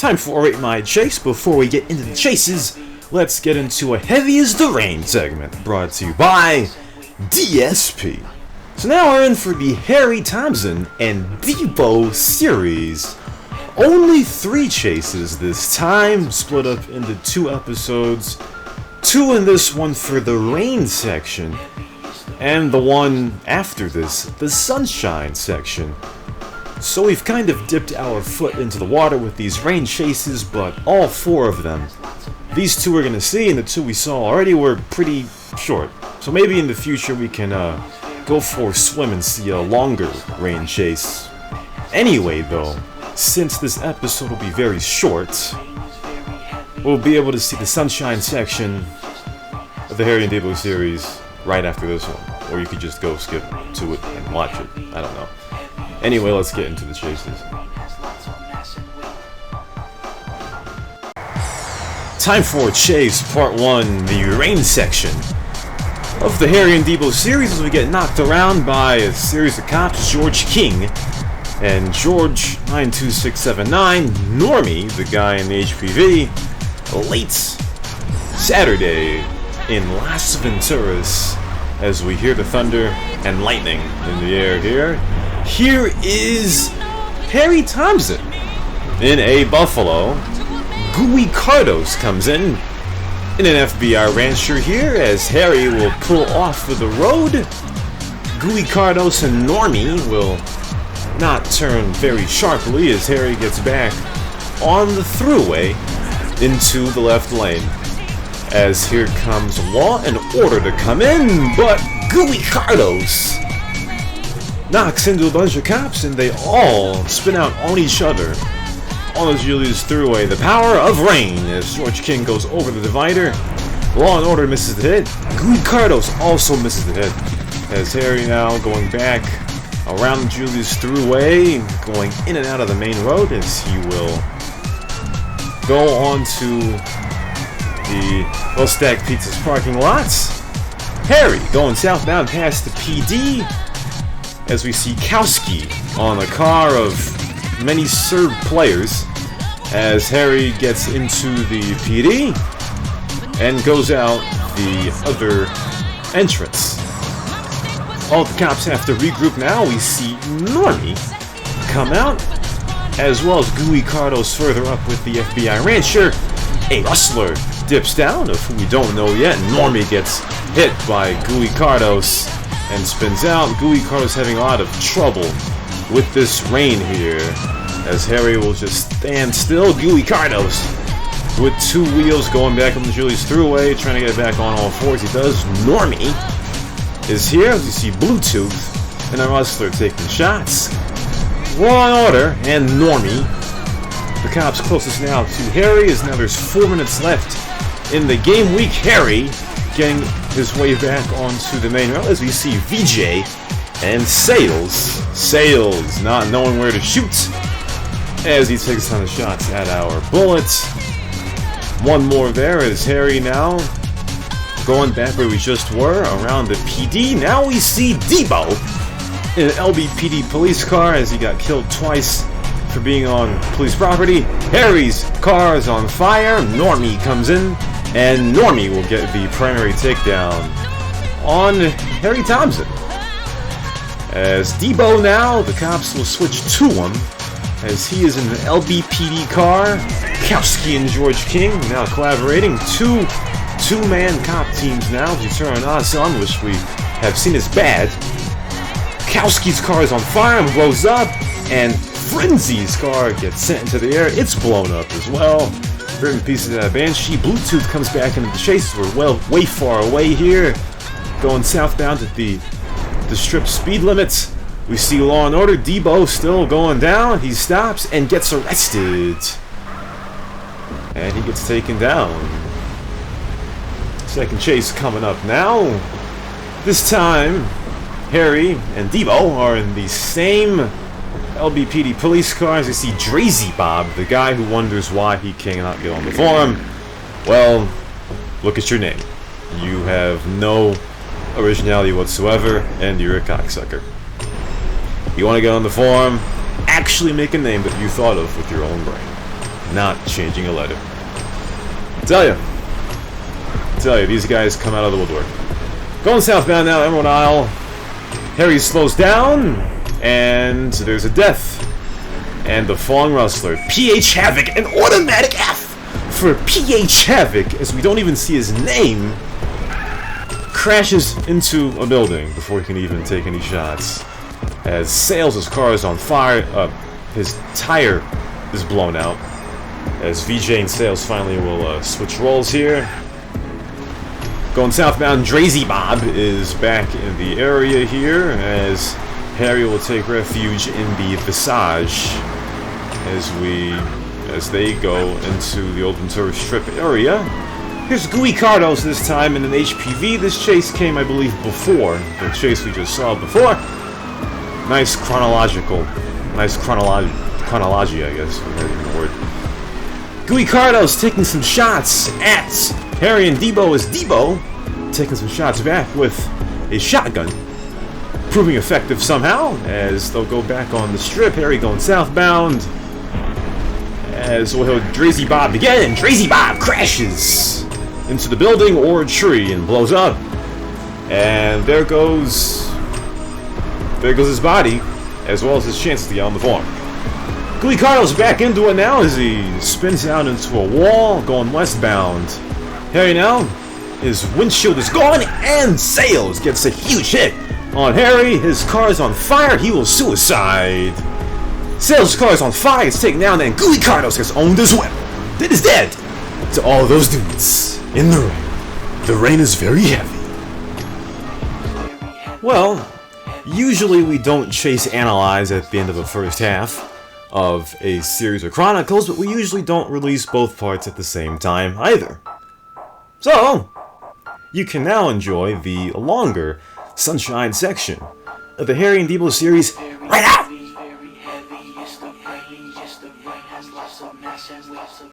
Time for Rate My Chase. Before we get into the chases, let's get into a Heavy as the Rain segment brought to you by DSP. So now we're in for the Harry Thompson and Debo series. Only 3 chases this time, split up into 2 episodes. 2 in this one for the rain section, and the one after this, the sunshine section. So we've kind of dipped our foot into the water with these rain chases, but all 4 of them, these 2 we're going to see, and the 2 we saw already were pretty short. So maybe in the future we can go for a swim and see a longer rain chase. Anyway though, since this episode will be very short, we'll be able to see the sunshine section of the Harry and Debo series right after this one. Or you could just go skip to it and watch it. I don't know. Anyway, let's get into the chases. Time for Chase Part 1, the rain section of the Harry and Debo series, as we get knocked around by a series of cops, George King and George 92679, Normie, the guy in the HPV, late Saturday in Las Venturas, as we hear the thunder and lightning in the air here. Here is Harry Thompson in a Buffalo. Gooey Cardos comes in an FBI rancher here, as Harry will pull off of the road. Gooey Cardos and Normie will not turn very sharply as Harry gets back on the throughway into the left lane. As here comes Law and Order to come in, but Gooey Cardos knocks into a bunch of cops and they all spin out on each other on the Julius Thruway. The power of rain as George King goes over the divider. Law and Order misses the hit. Gooey Cardos also misses the hit as Harry now going back around the Julius Thruway, going in and out of the main road as he will go on to the Well Stacked Pizza's parking lots. Harry going southbound past the PD as we see Kowski on a car of many served players as Harry gets into the PD and goes out the other entrance. All the cops have to regroup now. We see Normie come out, as well as Gooey Cardos further up with the FBI rancher. A rustler dips down, of who we don't know yet. Normie gets hit by Gooey Cardos and spins out. Gooey Cardos having a lot of trouble with this rain here, as Harry will just stand still. Gooey Cardos with 2 wheels going back on the Julius Thruway, trying to get back on all 4s. He does. Normie is here, as you see Bluetooth and a rustler taking shots. Law and Order and Normie, the cops closest now to Harry, as now there's 4 minutes left in the game week. Harry getting his way back onto the main road as we see VJ and Sales not knowing where to shoot as he takes a ton of shots at our bullets. One more there as Harry now going back where we just were, around the PD. Now we see Debo in an LBPD police car as he got killed twice for being on police property. Harry's car is on fire. Normie comes in, and Normie will get the primary takedown on Harry Thompson. As Debo now, the cops will switch to him as he is in an LBPD car. Kowski and George King now collaborating. Two-man cop teams now. We turn us on, which we have seen as bad. Kowski's car is on fire and blows up, and Frenzy's car gets sent into the air. It's blown up as well. Ripping pieces out of Banshee. Bluetooth comes back into the chase. We're way far away here, going southbound at the strip speed limits. We see Law and Order. Debo still going down. He stops and gets arrested, and he gets taken down. Second chase coming up now. This time, Harry and Debo are in the same LBPD police cars. You see Drazy Bob, the guy who wonders why he cannot get on the forum. Well, look at your name. You have no originality whatsoever, and you're a cocksucker. You want to get on the forum? Actually make a name that you thought of with your own brain. not changing a letter. Tell you, these guys come out of the woodwork. Going southbound now, Emerald Isle. Harry slows down, and there's a death. And the falling rustler, PH Havoc, an automatic F for PH Havoc, as we don't even see his name, crashes into a building before he can even take any shots. As Sales' car is on fire, his tire is blown out. As VJ and Sales finally will switch roles here. Going southbound, Drazy Bob is back in the area here, as Harry will take refuge in the Visage as they go into the Old Ventura Strip area. Here's Gooey Cardos this time in an HPV. This chase came, I believe, before the chase we just saw before. Nice chronology, I guess, the word. Gooey Cardos taking some shots at Harry and Debo, as Debo taking some shots back with a shotgun, proving effective somehow, as they'll go back on the strip. Harry going southbound, as we'll have Drazy Bob again. Drazy Bob crashes into the building or a tree and blows up, and there goes his body, as well as his chance to get on the farm. Gooey Cardo's back into it now as he spins out into a wall, going westbound. Harry now, his windshield is gone, and Sales gets a huge hit on Harry. His car is on fire, he will suicide. Sales' car is on fire, it's taken down, and Gooey Cardos has owned as well. It is dead to all those dudes in the rain. The rain is very heavy. Well, usually we don't chase analyze at the end of the first half of a series of Chronicles, but we usually don't release both parts at the same time either. So, you can now enjoy the longer Sunshine section of the Harry and Debo series